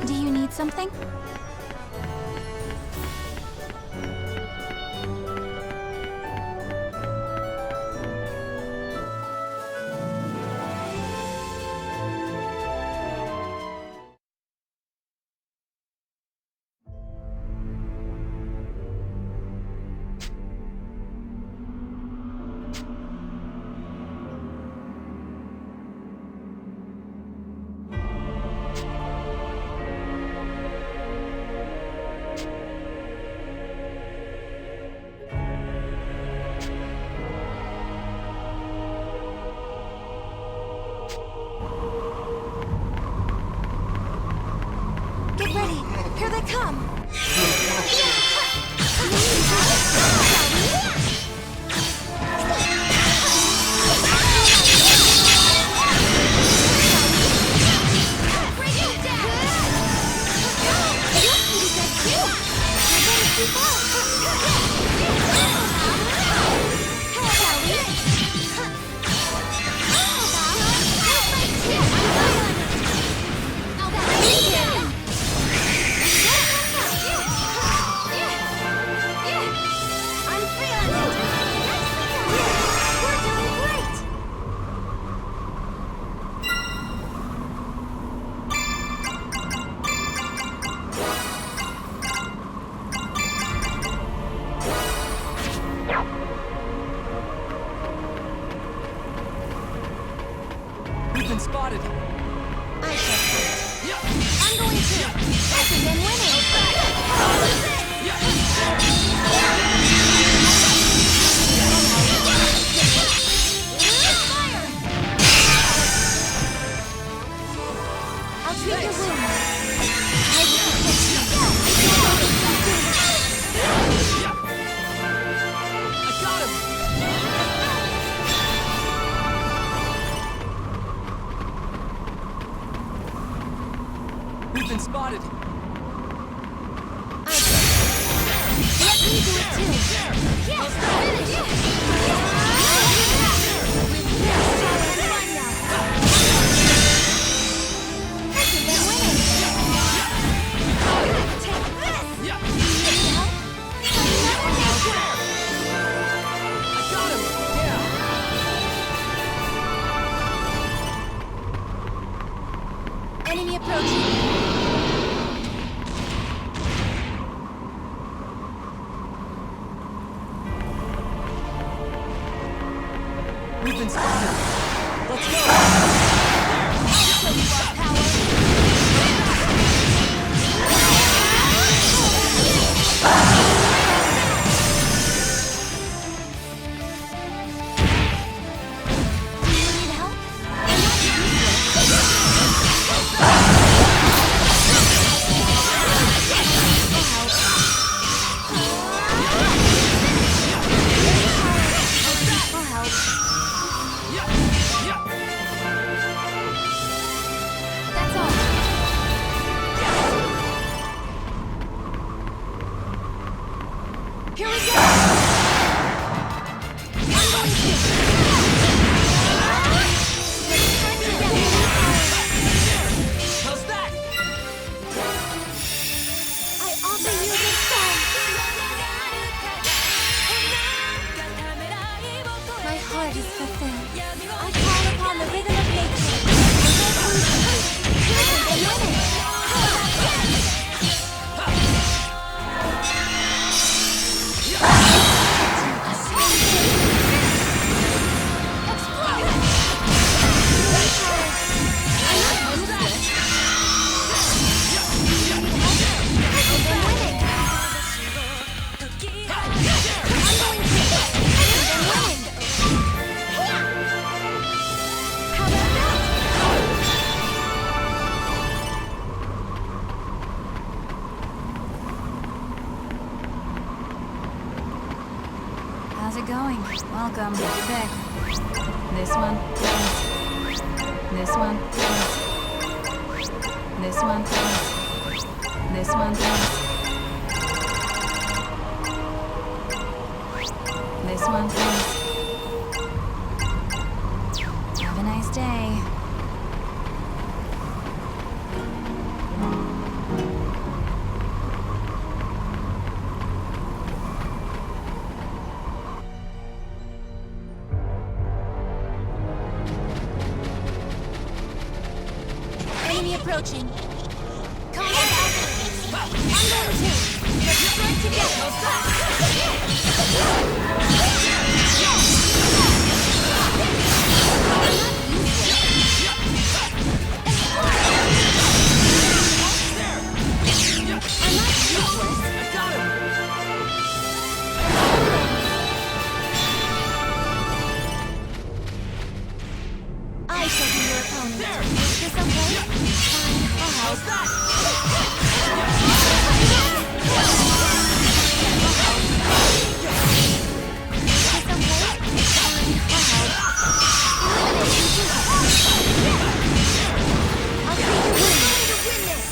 Do you need something? Get ready! Here they come! We've been spotted. I shall fight. I'm going to. I begin winning. Fire! I'll treat your wounds. I will protect you. I got him. We've been spotted. Let me do it too. Yes, finish. I got him. Yeah. Enemy approaching. We've been spotted. Let's go. I'll show you our power. Do you need help? I'll help. Yeah. Yeah. That's all. Here we go. I'm going to. How's that? I offer you this song. My heart is fulfilled. I call upon the rhythm of nature. How's it going? Welcome. Pick. This one. This one. This one. This one. This one. Have a nice day. Enemy approaching. Combat activated. I'm going to. Let's strike together. I'm not useless. I got him! I shall be your opponent. There! Is this okay? Fine, I'll help. How's that? Is this okay? Fine, I'll help. I'll take the win. To win this.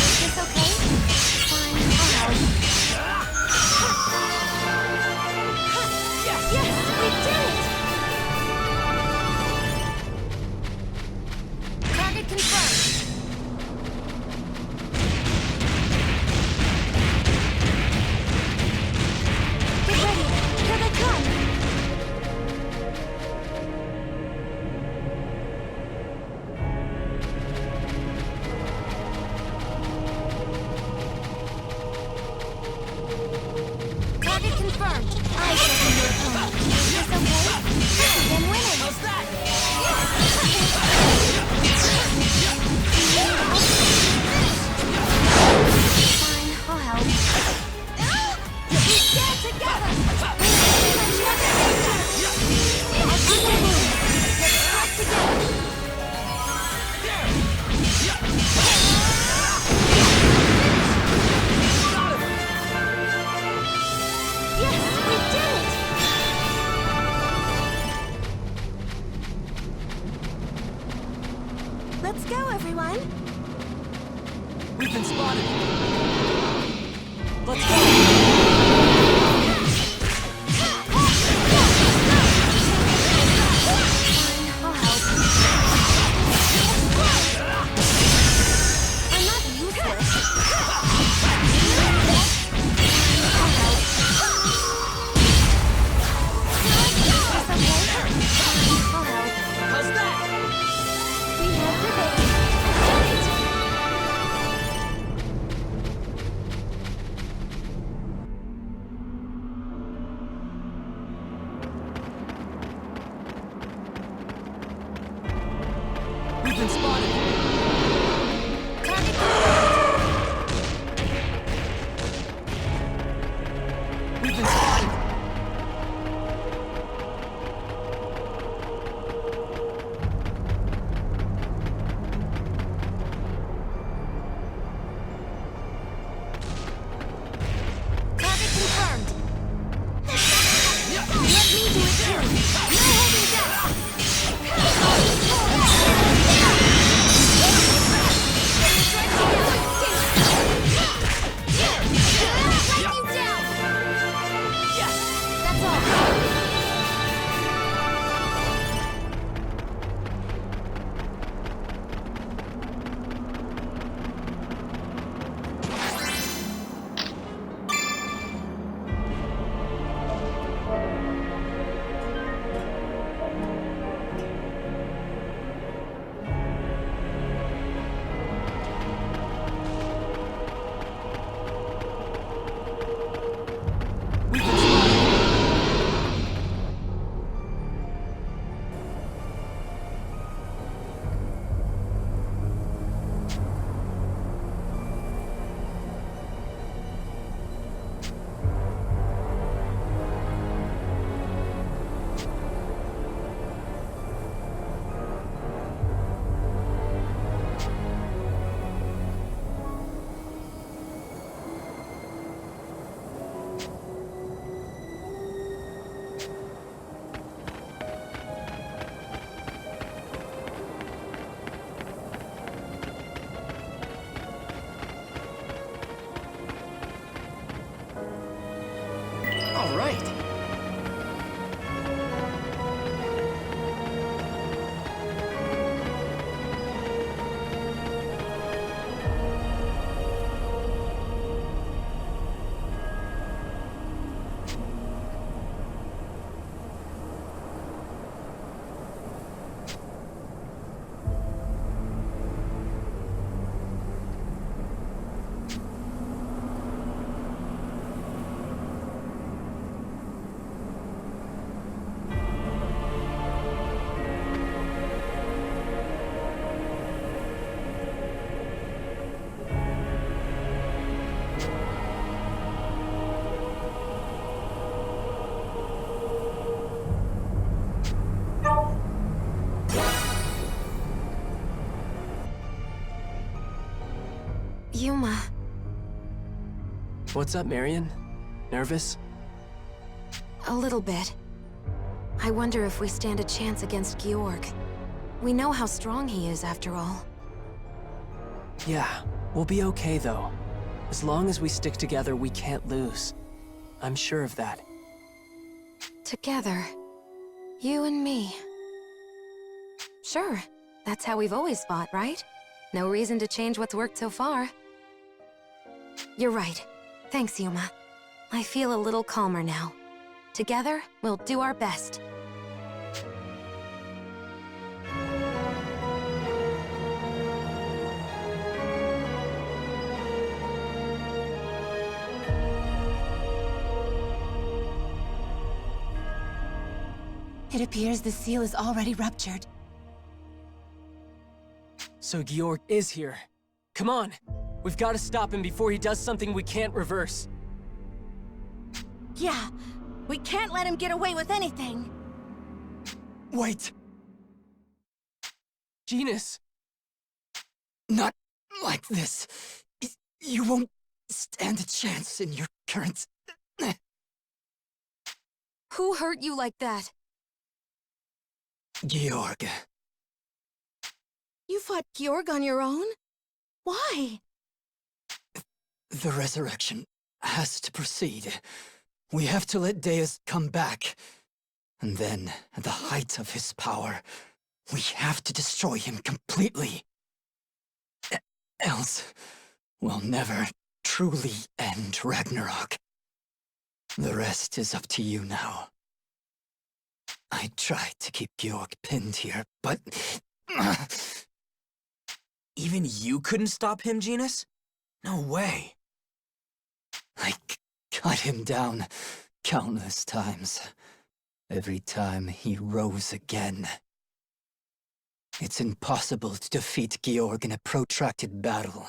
Is this okay? Fine, I'll help. Yes! Yes, we did it! Target confirmed. Get ready. Here they come. Target confirmed. I shall be your opponent. Is this okay? Then winning. How's that? Fine, I'll help. We stand together! I'll take the win. Let's strike together. Yes, we did it! Let's go, everyone. We've been spotted. Let's go! Fine, I'll help. I'm not useless. I'll help. Is this okay? Fine, I'll help. How's that? We have prevailed. We've been spotted. Target confirmed. We've been spotted. Target confirmed. Let me do it too. No holding back. Yuma. What's up, Marion? Nervous? A little bit. I wonder if we stand a chance against Georg. We know how strong he is, after all. Yeah, we'll be okay, though. As long as we stick together, we can't lose. I'm sure of that. Together. You and me. Sure. That's how we've always fought, right? No reason to change what's worked so far. You're right. Thanks, Yuma. I feel a little calmer now. Together, we'll do our best. It appears the seal is already ruptured. So Georg is here. Come on! We've got to stop him before he does something we can't reverse. Yeah, we can't let him get away with anything. Wait! Genus! Not like this. You won't stand a chance in your current... Who hurt you like that? Georg. You fought Georg on your own? Why? The resurrection has to proceed. We have to let Deus come back. And then, at the height of his power, we have to destroy him completely. Else, we'll never truly end Ragnarok. The rest is up to you now. I tried to keep Georg pinned here, but... Even you couldn't stop him, Genus? No way. I cut him down countless times. Every time he rose again. It's impossible to defeat Georg in a protracted battle.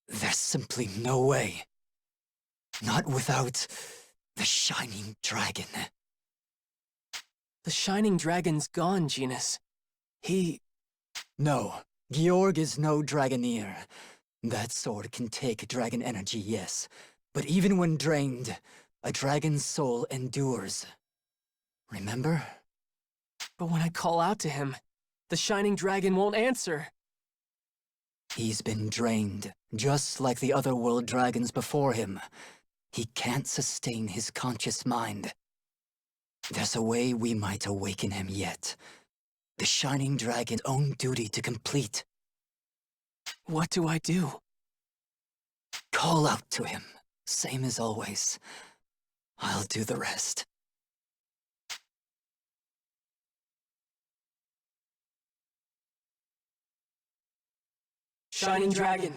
There's simply no way. Not without the Shining Dragon. The Shining Dragon's gone, Genus. No, Georg is no Dragoneer. That sword can take dragon energy, yes. But even when drained, a dragon's soul endures. Remember? But when I call out to him, the Shining Dragon won't answer. He's been drained, just like the other world dragons before him. He can't sustain his conscious mind. There's a way we might awaken him yet. The Shining Dragon's own duty to complete. What do I do? Call out to him, same as always. I'll do the rest. Shining Dragon,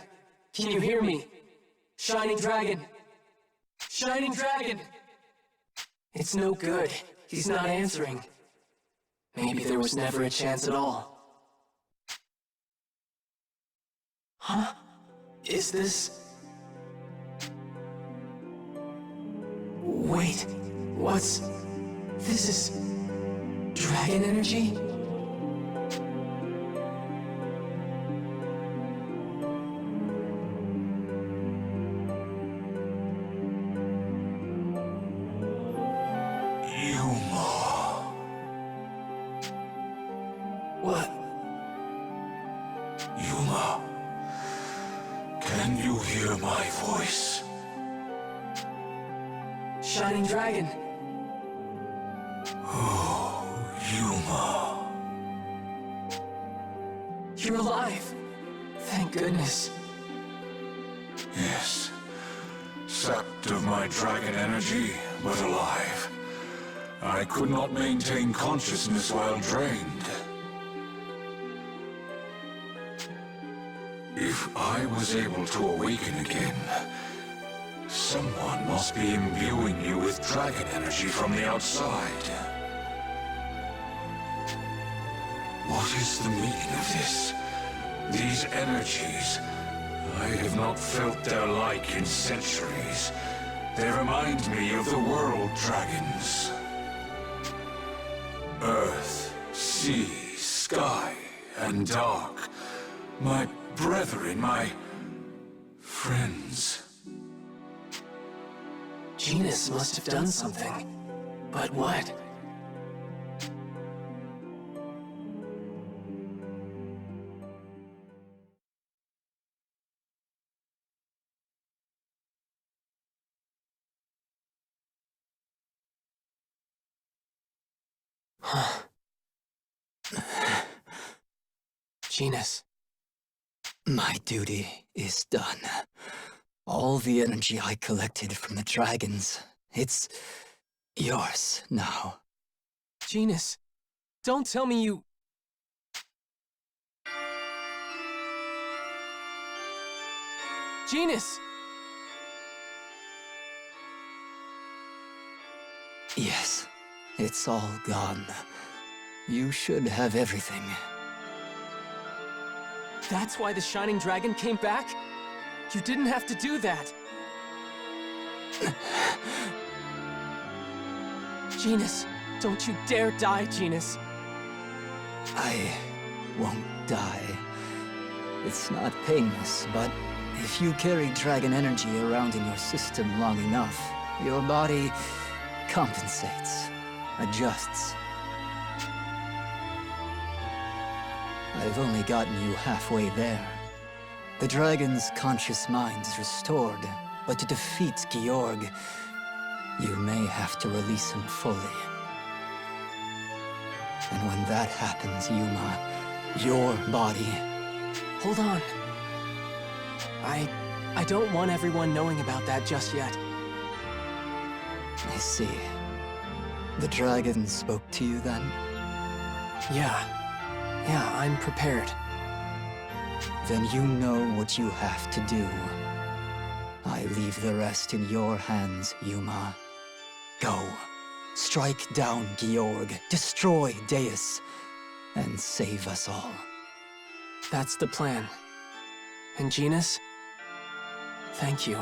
can you hear me? Shining Dragon! Shining Dragon! It's no good. He's not answering. Maybe there was never a chance at all. Huh? Is this... Wait, what's... This is... dragon energy? What? Yuma, can you hear my voice? Shining Dragon! Oh, Yuma. You're alive! Thank goodness. Yes. Sapped of my dragon energy, but alive. I could not maintain consciousness while drained. If I was able to awaken again, someone must be imbuing you with dragon energy from the outside. What is the meaning of this? These energies, I have not felt their like in centuries. They remind me of the world dragons. Earth, sea, sky, and dark. My brethren, my Friends. Genus must have done something. But what? Huh. Genus. My duty is done. All the energy I collected from the dragons, it's yours now. Genus, don't tell me you... Genus! Yes, it's all gone. You should have everything. That's why the Shining Dragon came back? You didn't have to do that. Genus, don't you dare die, Genus. I won't die. It's not painless, but if you carry dragon energy around in your system long enough, your body compensates, adjusts. I've only gotten you halfway there. The dragon's conscious mind is restored, but to defeat Georg, you may have to release him fully. And when that happens, Yuma, your body... Hold on. I don't want everyone knowing about that just yet. I see. The dragon spoke to you then? Yeah, I'm prepared. Then you know what you have to do. I leave the rest in your hands, Yuma. Go. Strike down Georg, destroy Deus, and save us all. That's the plan. And Genus, thank you.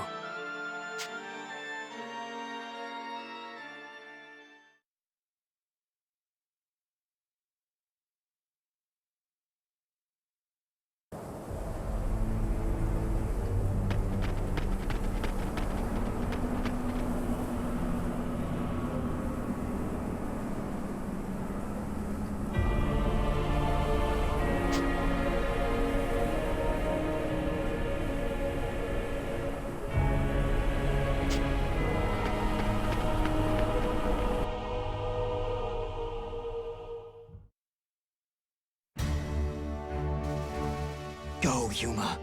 Go, Yuma.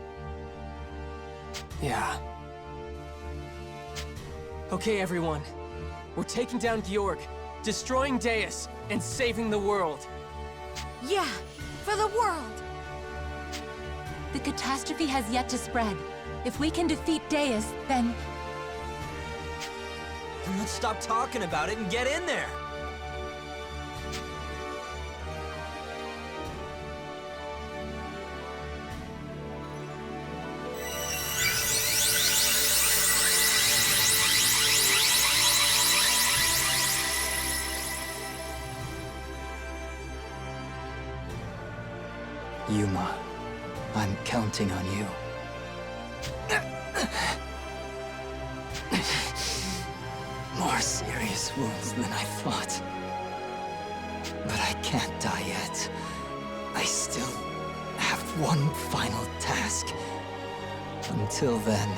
Yeah. Okay, everyone. We're taking down Georg, destroying Deus, and saving the world. Yeah, for the world! The catastrophe has yet to spread. If we can defeat Deus, then... Then let's stop talking about it and get in there! Yuma, I'm counting on you. More serious wounds than I thought. But I can't die yet. I still have one final task. Until then...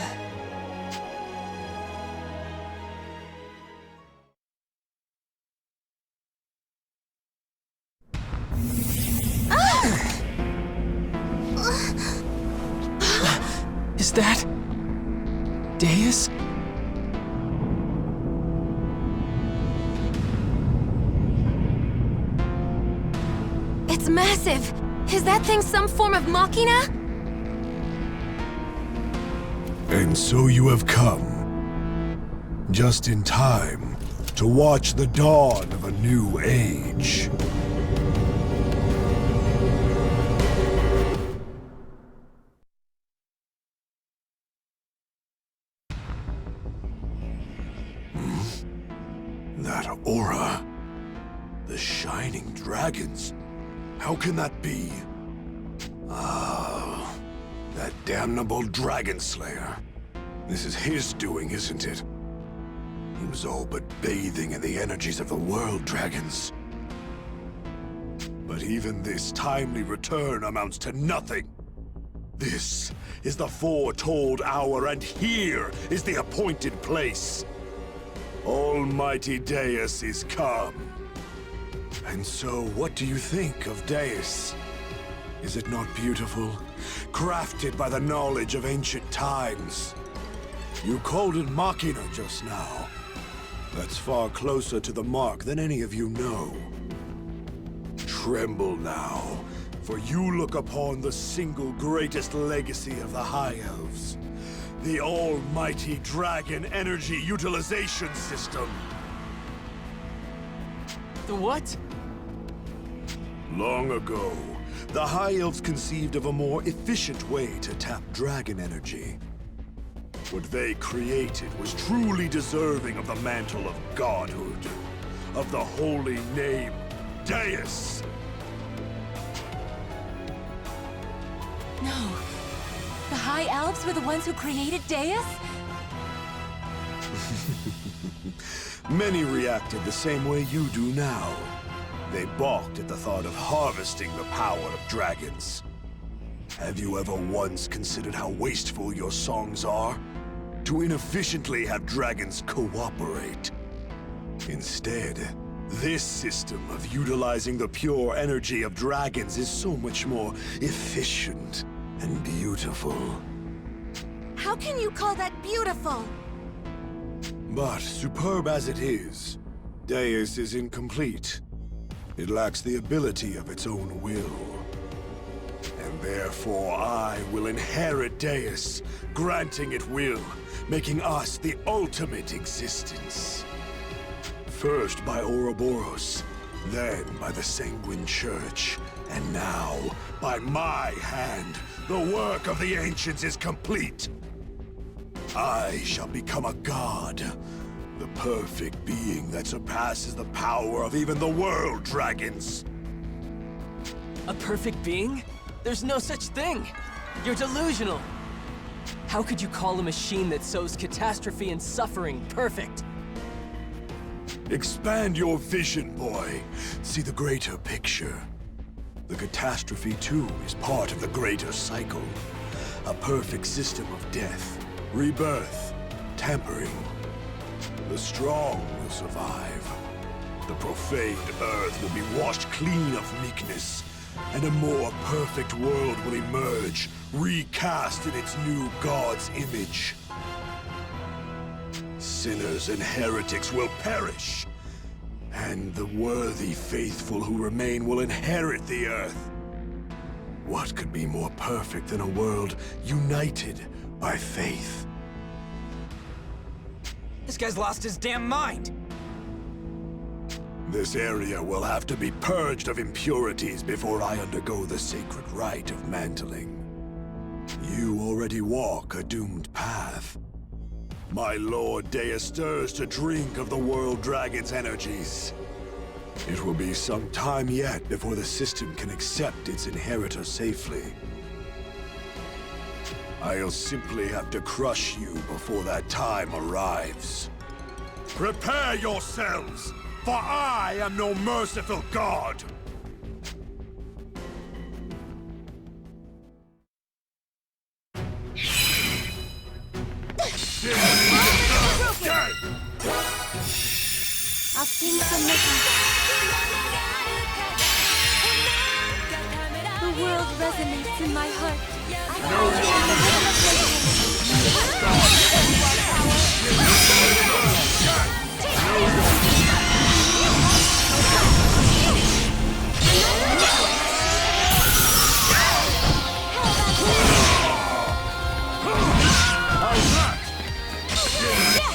Is that... Deus? It's massive! Is that thing some form of machina? And so you have come. Just in time to watch the dawn of a new age. That aura. The shining dragons. How can that be? Ah, That damnable Dragon Slayer. This is his doing, isn't it? He was all but bathing in the energies of the world dragons. But even this timely return amounts to nothing. This is the foretold hour, and here is the appointed place. Almighty Deus is come. And so, what do you think of Deus? Is it not beautiful? Crafted by the knowledge of ancient times. You called it Machina just now. That's far closer to the mark than any of you know. Tremble now, for you look upon the single greatest legacy of the High Elves. The almighty Dragon Energy Utilization System. The what? Long ago, the High Elves conceived of a more efficient way to tap dragon energy. What they created was truly deserving of the mantle of godhood, of the holy name, Deus. No. The High Elves were the ones who created Deus? Many reacted the same way you do now. They balked at the thought of harvesting the power of dragons. Have you ever once considered how wasteful your songs are? To inefficiently have dragons cooperate. Instead, this system of utilizing the pure energy of dragons is so much more efficient and beautiful. How can you call that beautiful? But superb as it is, Deus is incomplete. It lacks the ability of its own will. And therefore I will inherit Deus, granting it will, making us the ultimate existence. First by Ouroboros, then by the Sanguine Church, and now, by my hand, the work of the ancients is complete. I shall become a god, the perfect being that surpasses the power of even the world dragons. A perfect being? There's no such thing! You're delusional! How could you call a machine that sows catastrophe and suffering perfect? Expand your vision, boy. See the greater picture. The catastrophe, too, is part of the greater cycle. A perfect system of death, rebirth, tampering. The strong will survive. The profaned earth will be washed clean of meekness, and a more perfect world will emerge, recast in its new god's image. Sinners and heretics will perish, and the worthy faithful who remain will inherit the earth. What could be more perfect than a world united by faith? This guy's lost his damn mind! This area will have to be purged of impurities before I undergo the sacred rite of mantling. You already walk a doomed path. My lord Deus stirs to drink of the world dragon's energies. It will be some time yet before the system can accept its inheritor safely. I'll simply have to crush you before that time arrives. Prepare yourselves, for I am no merciful god! I'll sing some rhythm. The world resonates in my heart.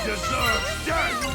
Deserves death!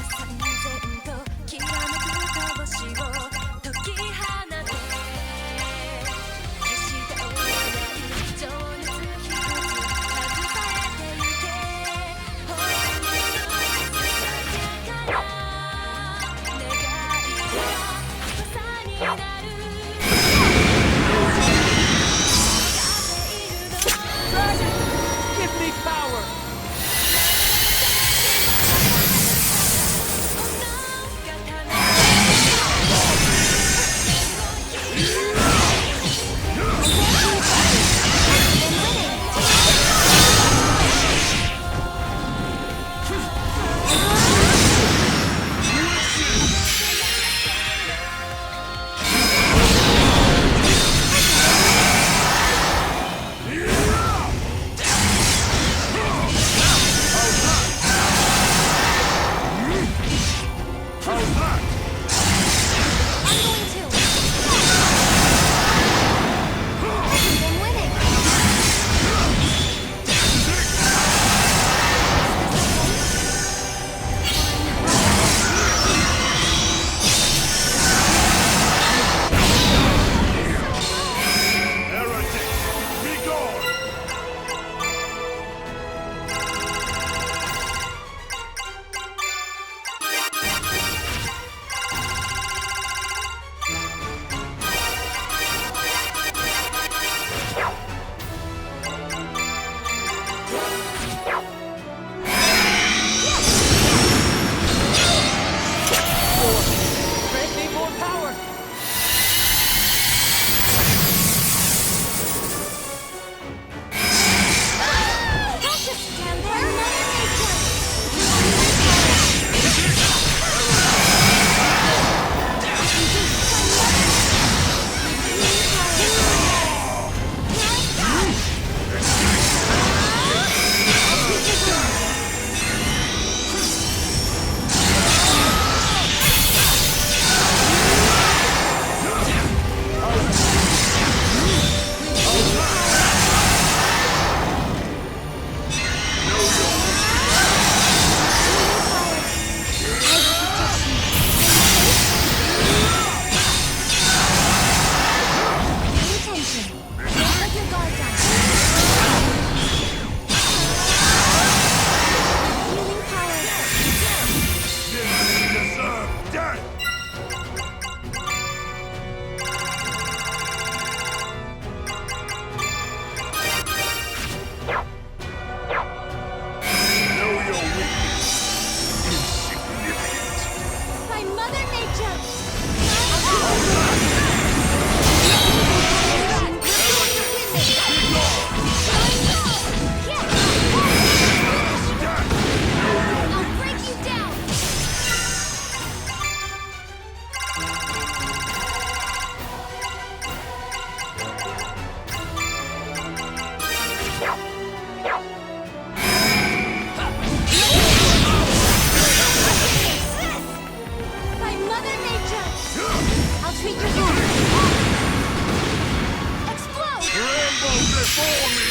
before me!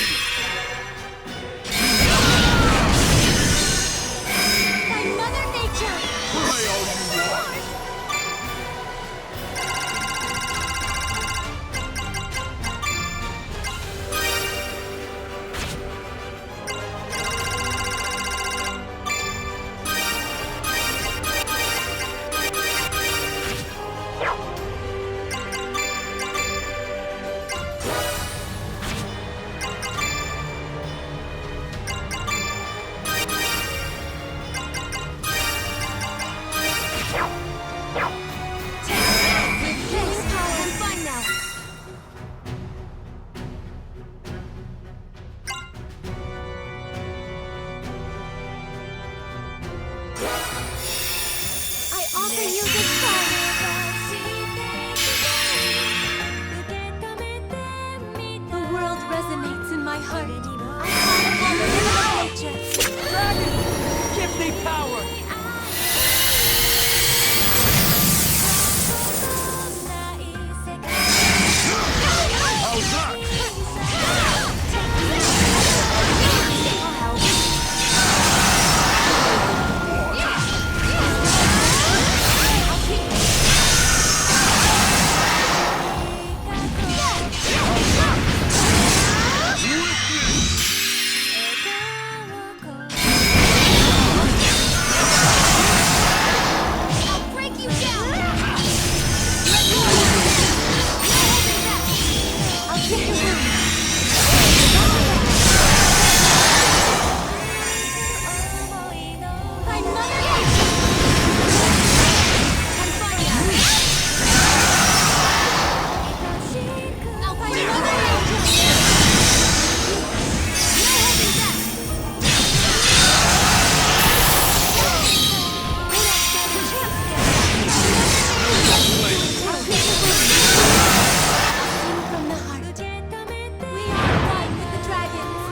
By Mother Nature! Why are you one? The world resonates in my heart. I call upon the Mother Nature. Dragon! Give me power! How's that? I'll break you down! I'll take your room. My Mother Nature! Confine us! I'll find your Mother Nature! No holding back! We don't stand a chance against I'll take your room. Sing from the heart. We are one with the dragons.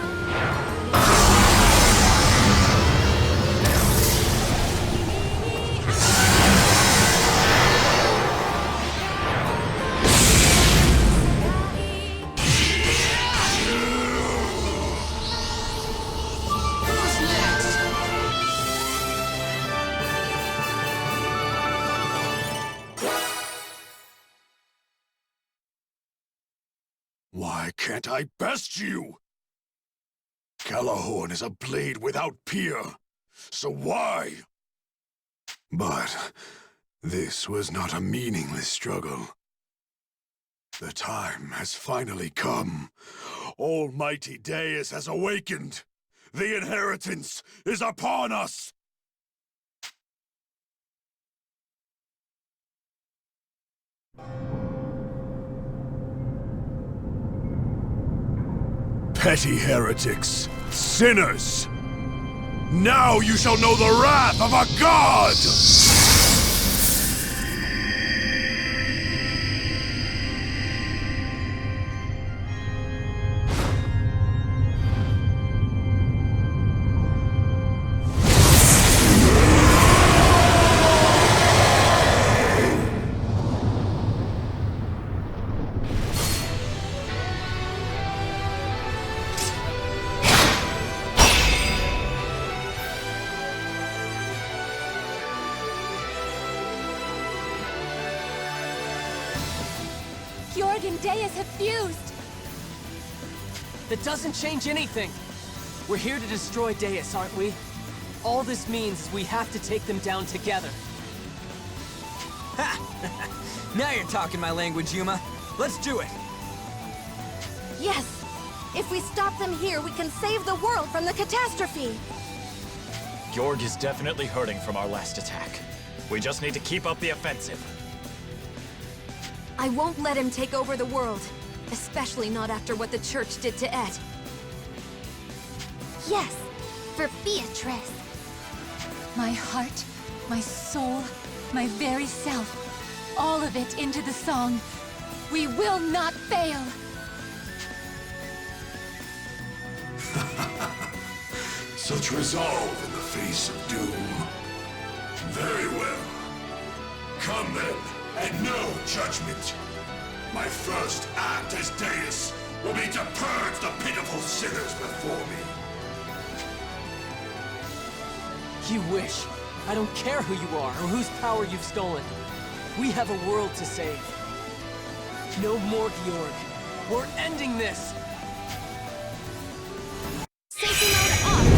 Why can't I best you? Calahorn is a blade without peer, so why? But this was not a meaningless struggle. The time has finally come. Almighty Deus has awakened. The inheritance is upon us! Petty heretics, sinners! Now you shall know the wrath of a god! Jorg and Deus have fused! That doesn't change anything! We're here to destroy Deus, aren't we? All this means is we have to take them down together. Ha! Now you're talking my language, Yuma. Let's do it! Yes! If we stop them here, we can save the world from the catastrophe! Jorg is definitely hurting from our last attack. We just need to keep up the offensive. I won't let him take over the world. Especially not after what the Church did to Ed. Yes! For Beatrice! My heart, my soul, my very self. All of it into the song. We will not fail! Such resolve in the face of doom. Very well. Come then, and no judgment. My first act as Deus will be to purge the pitiful sinners before me. You wish. I don't care who you are or whose power you've stolen. We have a world to save. No more Georg. We're ending this! Safety mode off!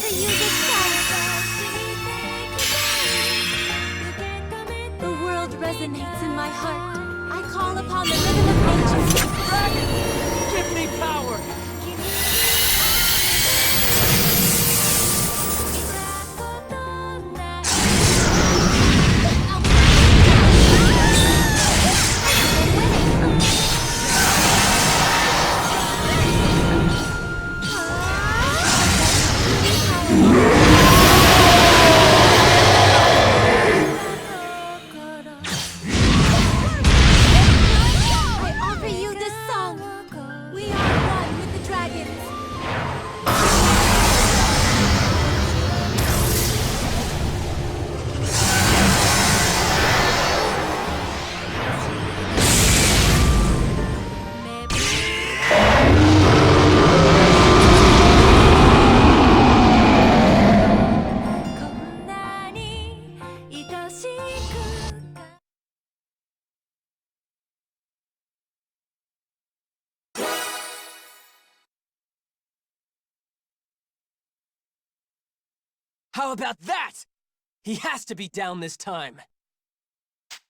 offer you this song. The world resonates in my heart. I call upon the rhythm of nature. Dragon! Give me power! I offer you this song. We are one with the dragons. How about that? He has to be down this time.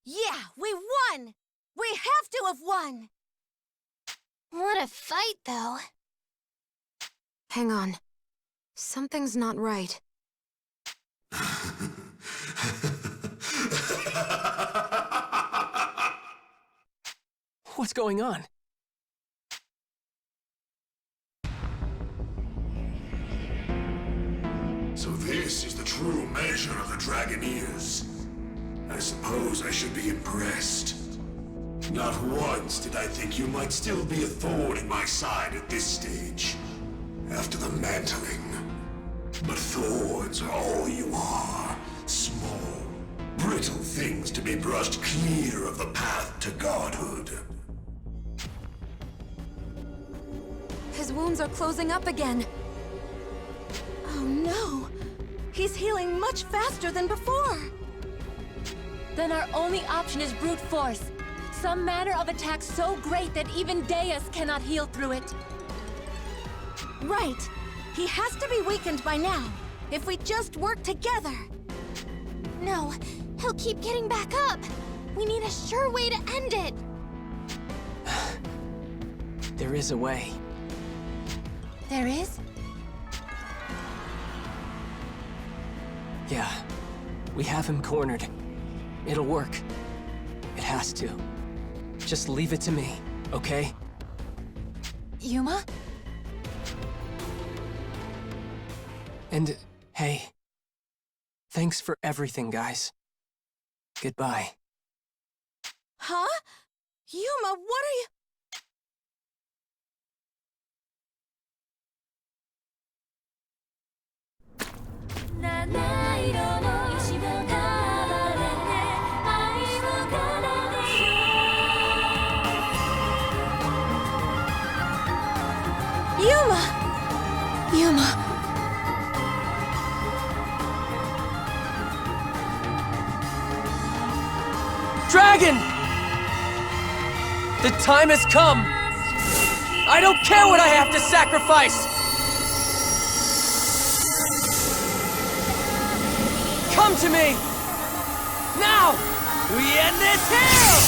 Yeah, we won! We have to have won! What a fight, though. Hang on. Something's not right. What's going on? So this is the true measure of the Dragoneers. I suppose I should be impressed. Not once did I think you might still be a thorn in my side at this stage, after the mantling. But thorns are all you are. Small, brittle things to be brushed clear of the path to godhood. His wounds are closing up again. Oh no! He's healing much faster than before! Then our only option is brute force. Some manner of attack so great that even Deus cannot heal through it. Right! He has to be weakened by now, if we just work together! No, he'll keep getting back up. We need a sure way to end it. There is a way. There is? Yeah. We have him cornered. It'll work. It has to. Just leave it to me, okay? Yuma? And, hey. Thanks for everything, guys. Goodbye. Huh? Yuma, what are you— Yuma! Yuma. Dragon! The time has come! I don't care what I have to sacrifice! Come to me! Now! We end this here!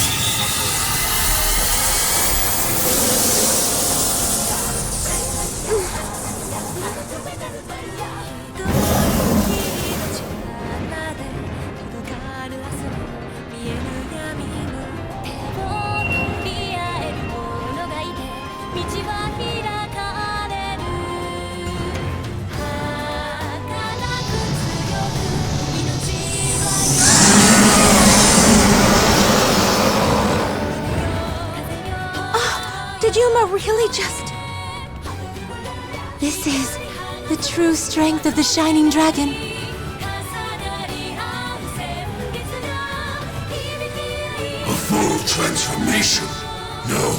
Did Yuma really just— This is the true strength of the Shining Dragon. A full transformation? No.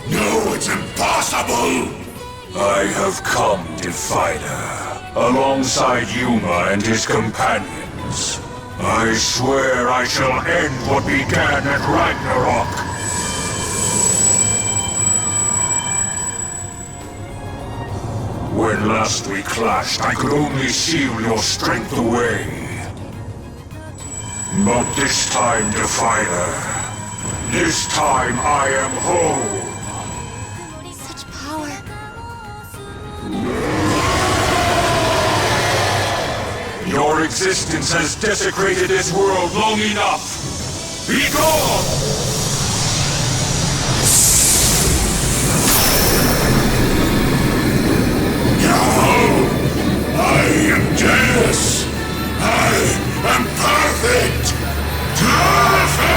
No, it's impossible! I have come, Divider, alongside Yuma and his companions. I swear I shall end what began at Ragnarok. When last we clashed, I could only seal your strength away. But this time, Defiler, this time I am whole. Such power. Your existence has desecrated this world long enough. Be gone! I am Deus! I am perfect! Perfect!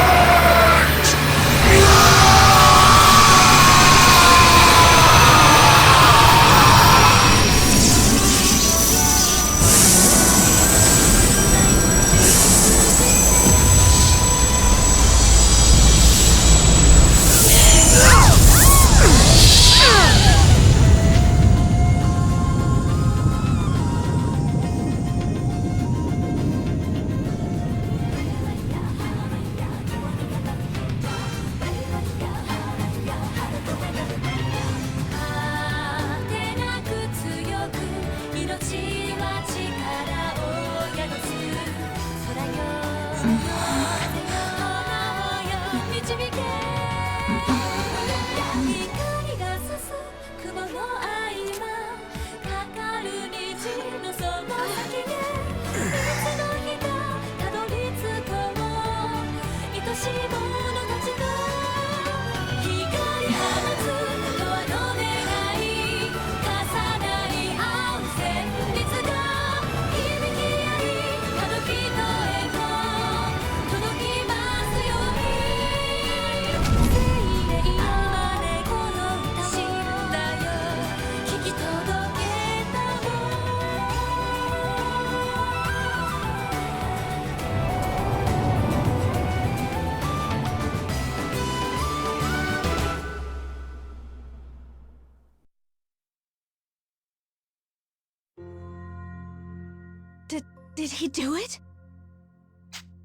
Did he do it?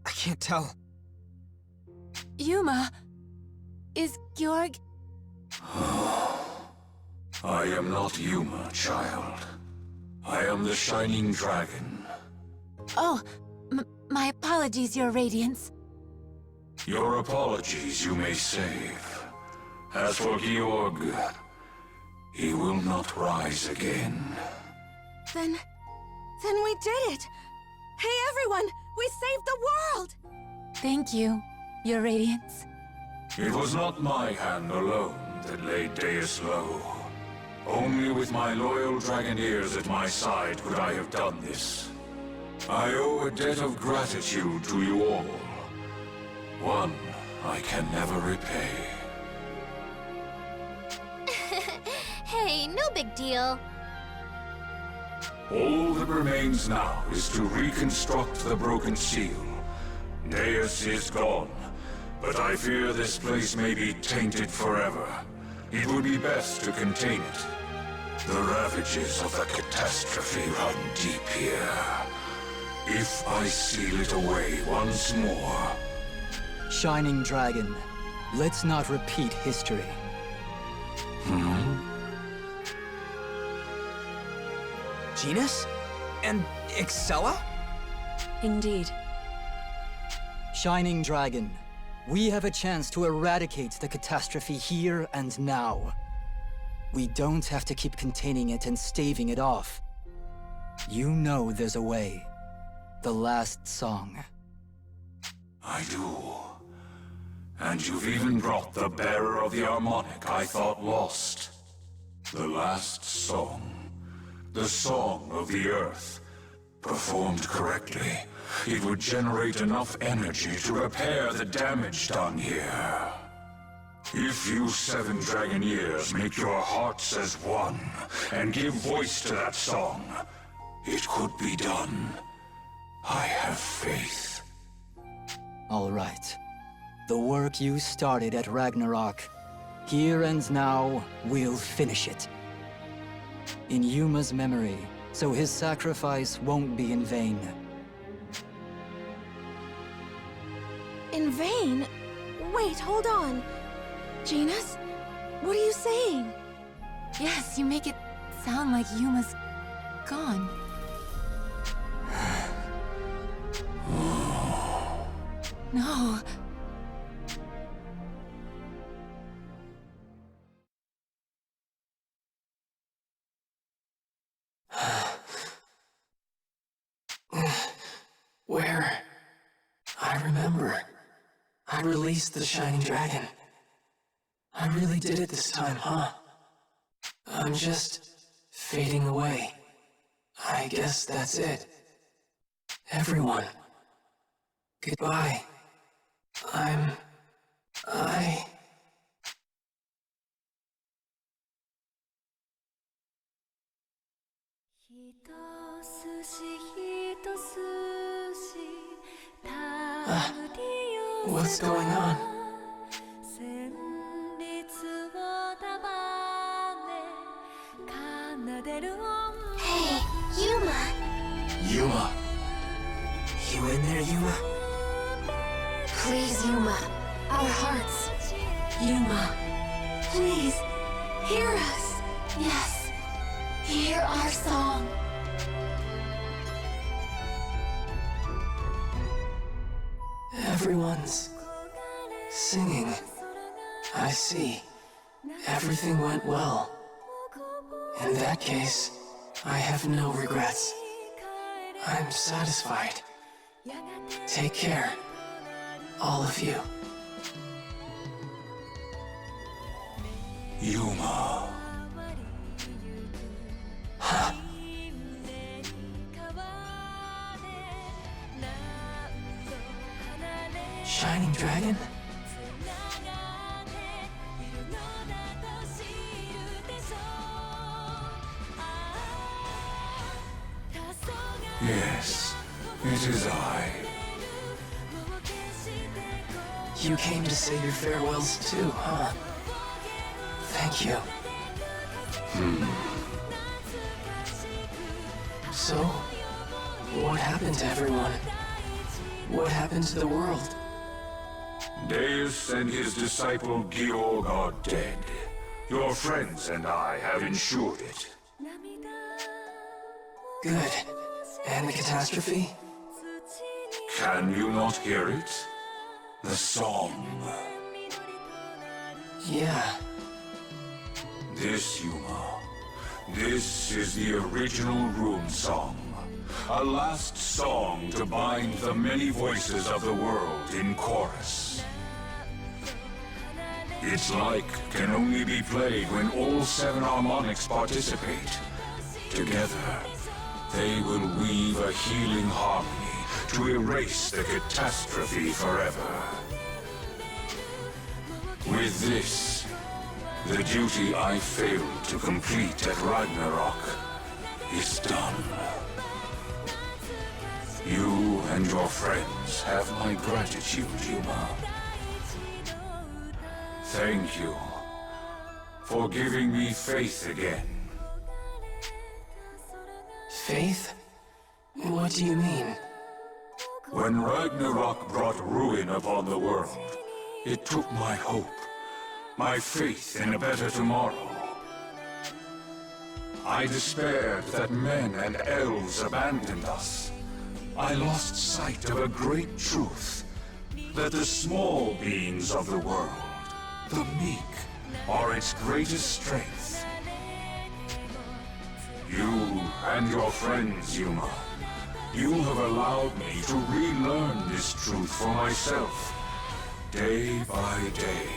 I can't tell. Yuma, is Georg... I am not Yuma, child. I am the Shining Dragon. Oh, my apologies, Your Radiance. Your apologies you may save. As for Georg, he will not rise again. Then we did it! Hey everyone! We saved the world! Thank you, Your Radiance. It was not my hand alone that laid Deus low. Only with my loyal Dragoneers at my side could I have done this. I owe a debt of gratitude to you all. One I can never repay. Hey, no big deal. All that remains now is to reconstruct the broken seal. Deus is gone, but I fear this place may be tainted forever. It would be best to contain it. The ravages of the catastrophe run deep here. If I seal it away once more... Shining Dragon, let's not repeat history. Genus? And Excella? Indeed. Shining Dragon, we have a chance to eradicate the catastrophe here and now. We don't have to keep containing it and staving it off. You know there's a way. The last song. I do. And you've even brought the bearer of the harmonic I thought lost. The last song. The song of the Earth. Performed correctly, it would generate enough energy to repair the damage done here. If you 7 Dragoneers make your hearts as one, and give voice to that song, it could be done. I have faith. All right. The work you started at Ragnarok, here and now, we'll finish it. In Yuma's memory, so his sacrifice won't be in vain. In vain? Wait, hold on. Janus? What are you saying? Yes, you make it sound like Yuma's gone. No. Where? I remember. I released the Shining Dragon. I really did it this time, huh? I'm just fading away. I guess that's it. Everyone. Goodbye. I... What's going on? Hey, Yuma! Yuma. You in there, Yuma? Please, Yuma. Our hearts. Yuma, please, Hear us. yes, hear our song. Everyone's singing. I see. Everything went well. In that case, I have no regrets. I'm satisfied. Take care, all of you. Yuma. Huh? Shining Dragon? Yes, it is I. You came to say your farewells too, huh? Thank you. So, what happened to everyone? What happened to the world? Deus and his disciple Georg are dead. Your friends and I have ensured it. Good. And the catastrophe? Can you not hear it? The song. Yeah. This, Yuma. This is the original rune song. A last song to bind the many voices of the world in chorus. Its like can only be played when all 7 harmonics participate. Together, they will weave a healing harmony to erase the catastrophe forever. With this, the duty I failed to complete at Ragnarok is done. You and your friends have my gratitude, Yuma. Thank you for giving me faith again. Faith? What do you mean? When Ragnarok brought ruin upon the world, it took my hope, my faith in a better tomorrow. I despaired that men and elves abandoned us. I lost sight of a great truth, that the small beings of the world, the meek, are its greatest strength. You and your friends, Yuma, you have allowed me to relearn this truth for myself, day by day,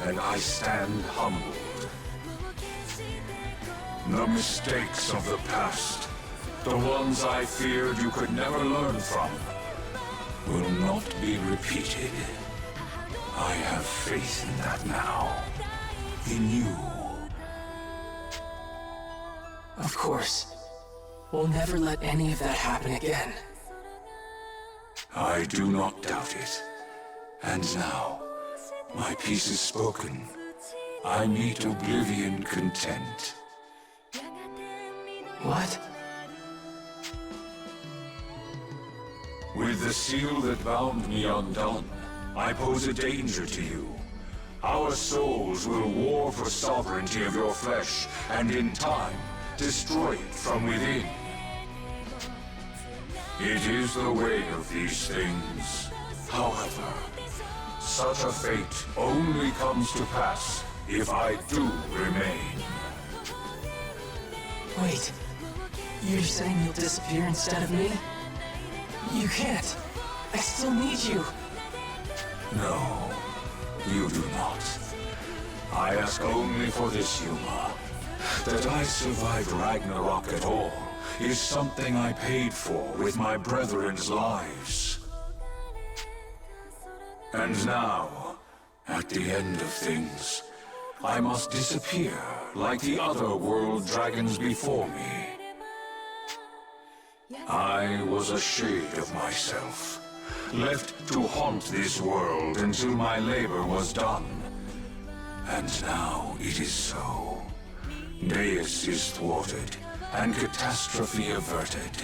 and I stand humbled. The mistakes of the past, the ones I feared you could never learn from, will not be repeated. I have faith in that now. In you. Of course. We'll never let any of that happen again. I do not doubt it. And now, my peace is spoken. I meet oblivion content. What? With the seal that bound me undone, I pose a danger to you. Our souls will war for sovereignty of your flesh, and in time, destroy it from within. It is the way of these things. However, such a fate only comes to pass if I do remain. Wait, you're saying you'll disappear instead of me? You can't. I still need you. No, you do not. I ask only for this, Yuma. That I survived Ragnarok at all is something I paid for with my brethren's lives. And now, at the end of things, I must disappear like the other world dragons before me. I was a shade of myself, left to haunt this world until my labor was done. And now it is so. Deus is thwarted, and catastrophe averted.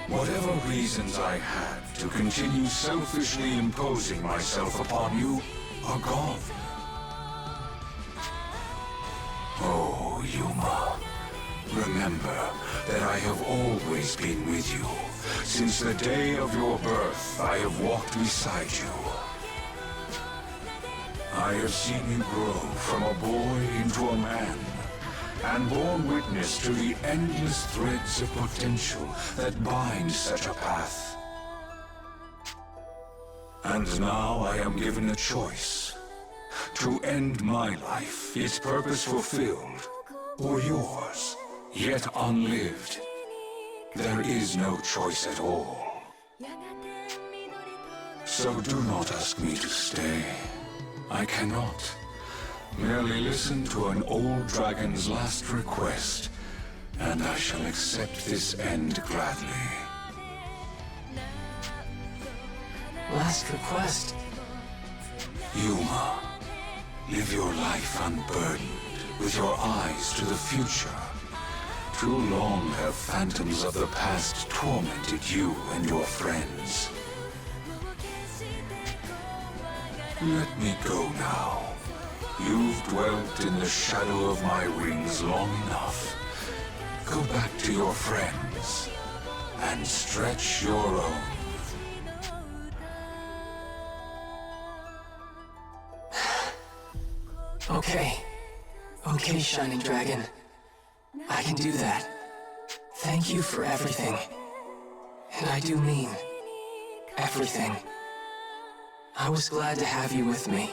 Whatever reasons I had to continue selfishly imposing myself upon you are gone. Oh, Yuma, remember that I have always been with you. Since the day of your birth, I have walked beside you. I have seen you grow from a boy into a man, and borne witness to the endless threads of potential that bind such a path. And now I am given a choice. To end my life, its purpose fulfilled, or yours, yet unlived. There is no choice at all. So do not ask me to stay. I cannot. Merely listen to an old dragon's last request, and I shall accept this end gladly. Last request? Yuma, live your life unburdened, with your eyes to the future. Too long have phantoms of the past tormented you and your friends. Let me go now. You've dwelt in the shadow of my wings long enough. Go back to your friends and stretch your own. Okay, Shining Dragon. I can do that. Thank you for everything. And I do mean everything. I was glad to have you with me.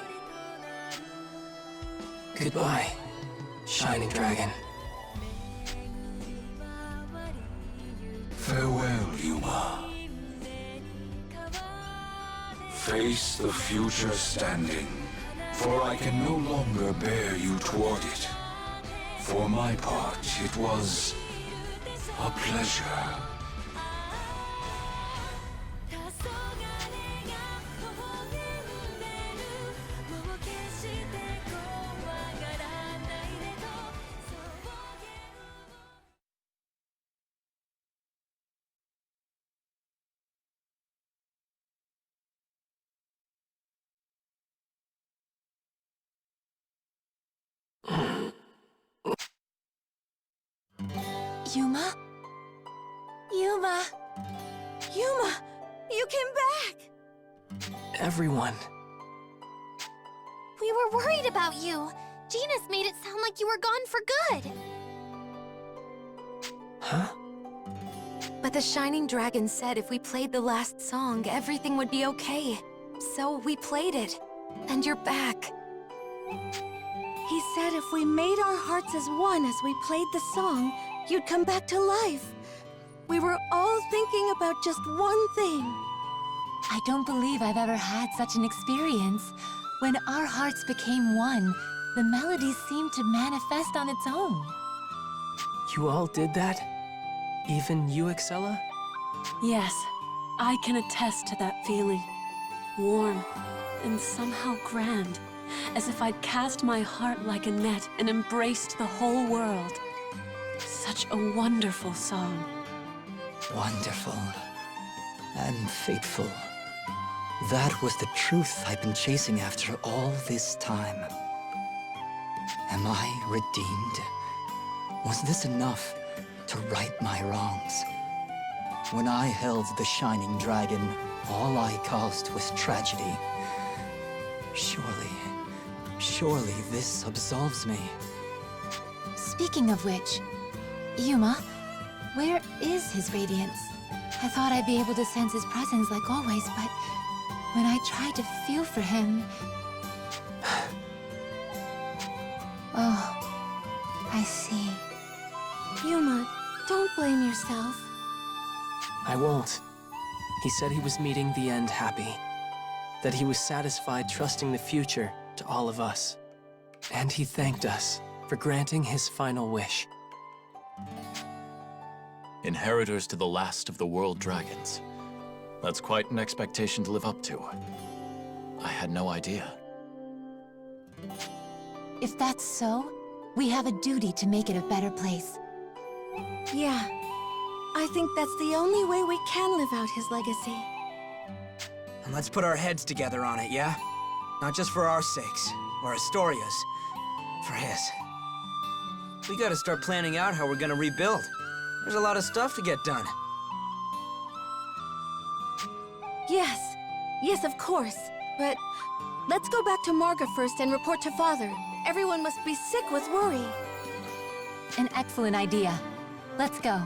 Goodbye, Shining Dragon. Farewell, Yuma. Face the future standing, for I can no longer bear you toward it. For my part, it was a pleasure. Yuma? Yuma! Yuma! You came back! Everyone. We were worried about you. Genus made it sound like you were gone for good. Huh? But the Shining Dragon said if we played the last song, everything would be okay. So we played it. And you're back. He said if we made our hearts as one as we played the song, you'd come back to life. We were all thinking about just one thing. I don't believe I've ever had such an experience. When our hearts became one, the melody seemed to manifest on its own. You all did that? Even you, Excella? Yes, I can attest to that feeling. Warm and somehow grand, as if I'd cast my heart like a net and embraced the whole world. Such a wonderful song. Wonderful. And fateful. That was the truth I've been chasing after all this time. Am I redeemed? Was this enough to right my wrongs? When I held the Shining Dragon, all I caused was tragedy. Surely this absolves me. Speaking of which, Yuma, where is his radiance? I thought I'd be able to sense his presence like always, but when I tried to feel for him... Oh, I see. Yuma, don't blame yourself. I won't. He said he was meeting the end happy. That he was satisfied trusting the future to all of us. And he thanked us for granting his final wish. Inheritors to the last of the world dragons. That's quite an expectation to live up to. I had no idea. If that's so, we have a duty to make it a better place. Yeah, I think that's the only way we can live out his legacy. And let's put our heads together on it, yeah? Not just for our sakes, or Astoria's, for his. We gotta start planning out how we're gonna rebuild. There's a lot of stuff to get done. Yes, of course. But let's go back to Marga first and report to Father. Everyone must be sick with worry. An excellent idea. Let's go.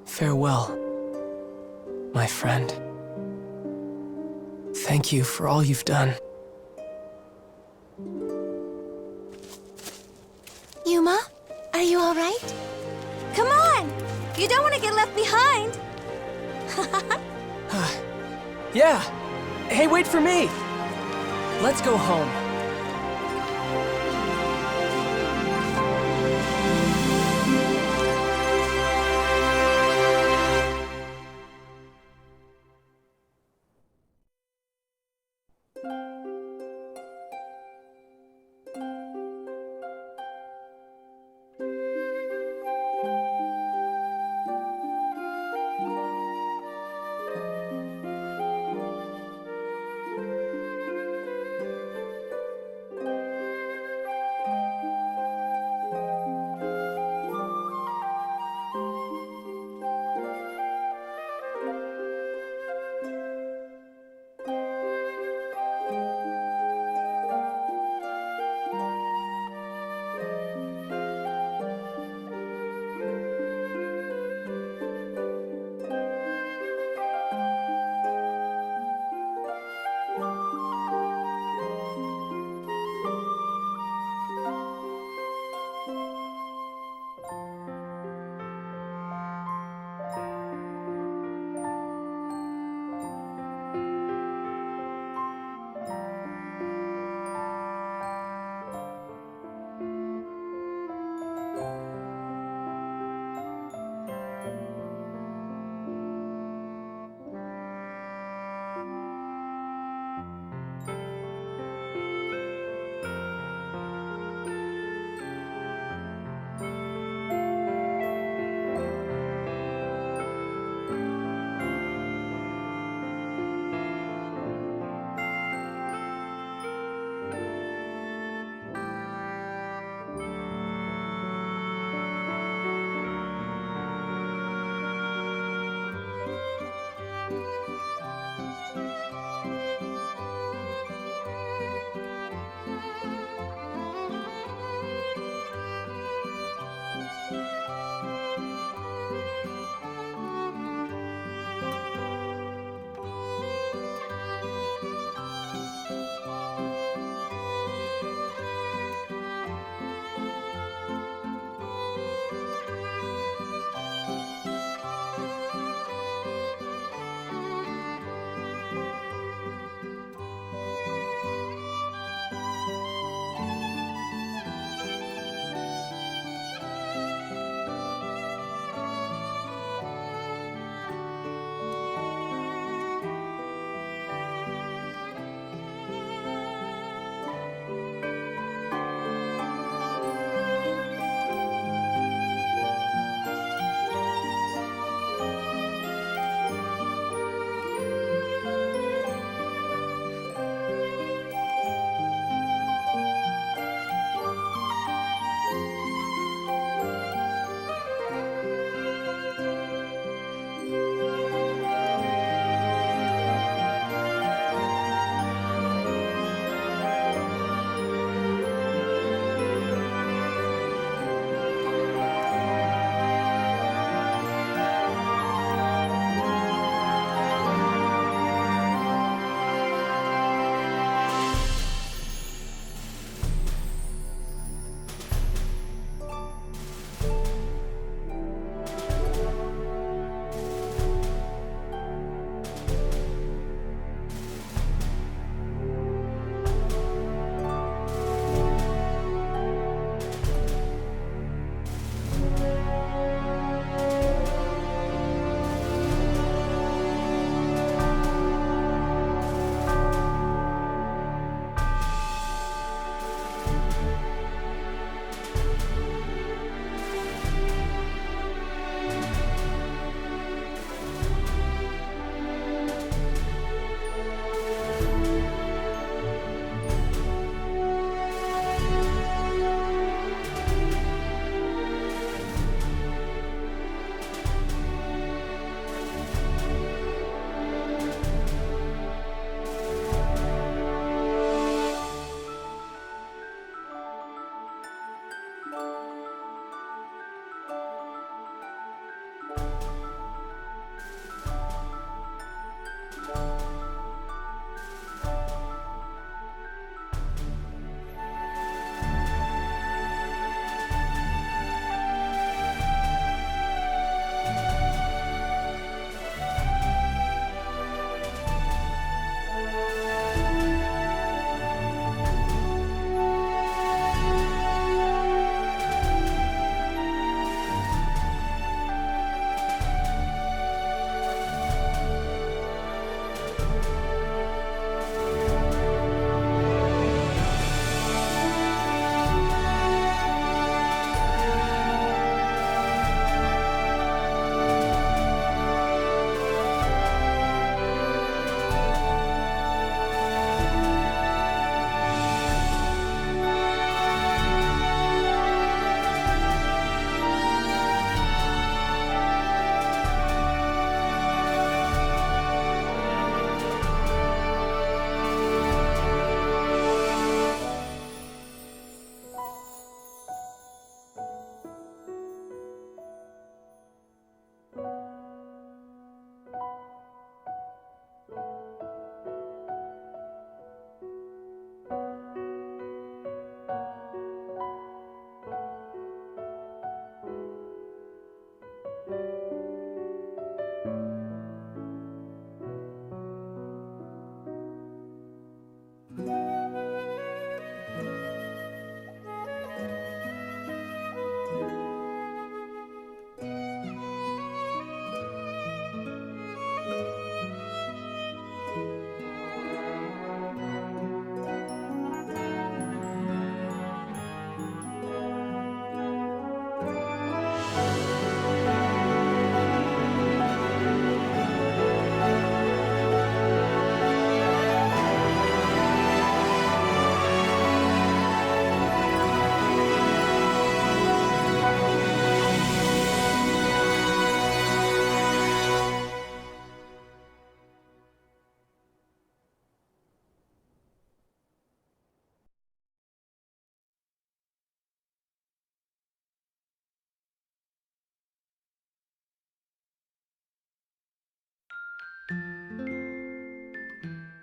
Farewell, my friend. Thank you for all you've done. Yuma, are you all right? Come on! You don't want to get left behind! Yeah! Hey, wait for me! Let's go home.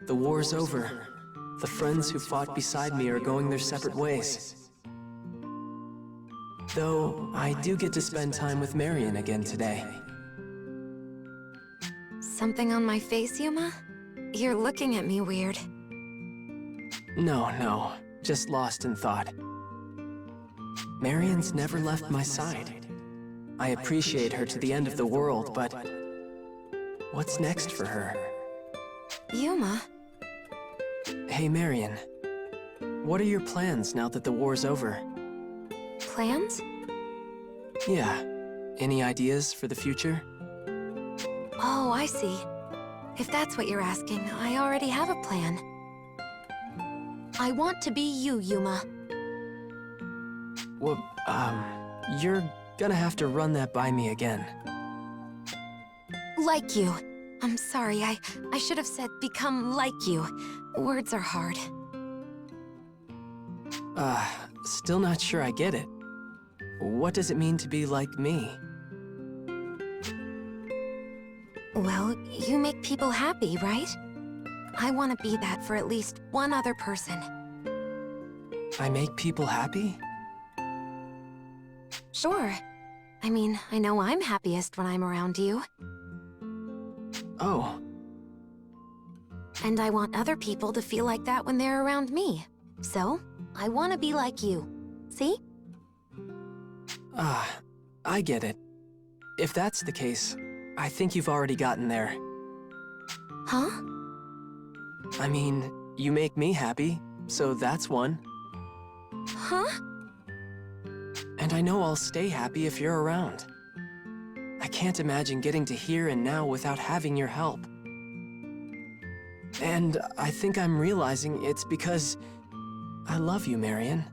The war's over. The friends who fought beside me are going their separate ways. Though, I do get to spend time with Marion again today. Something on my face, Yuma? You're looking at me weird. No, just lost in thought. Marion's never left my side. I appreciate her to the end of the world, but what's next for her? Yuma? Hey, Marion. What are your plans now that the war's over? Plans? Yeah. Any ideas for the future? Oh, I see. If that's what you're asking, I already have a plan. I want to be you, Yuma. Well, you're gonna have to run that by me again. Like you. I'm sorry, I should have said become like you. Words are hard. Still not sure I get it. What does it mean to be like me? Well, you make people happy, right? I want to be that for at least one other person. I make people happy? Sure. I mean, I know I'm happiest when I'm around you. Oh. And I want other people to feel like that when they're around me. So, I want to be like you. See? I get it. If that's the case, I think you've already gotten there. Huh? I mean, you make me happy, so that's one. Huh? And I know I'll stay happy if you're around. I can't imagine getting to here and now without having your help. And I think I'm realizing it's because I love you, Marion.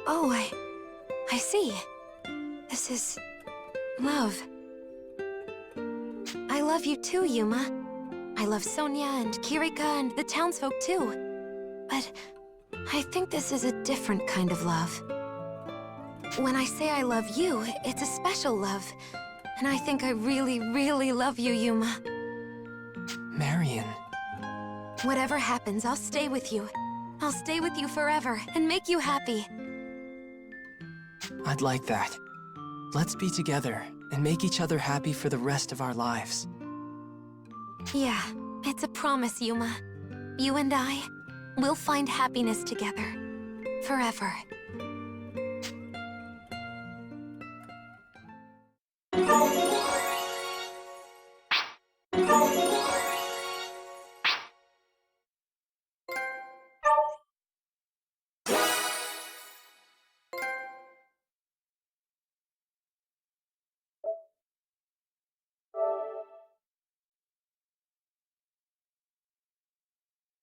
Oh, I see. This is love. I love you too, Yuma. I love Sonia and Kirika and the townsfolk too. But I think this is a different kind of love. When I say I love you, it's a special love. And I think I really, really love you, Yuma. Marion. Whatever happens, I'll stay with you. I'll stay with you forever and make you happy. I'd like that. Let's be together and make each other happy for the rest of our lives. Yeah, it's a promise, Yuma. You and I, we'll find happiness together. Forever.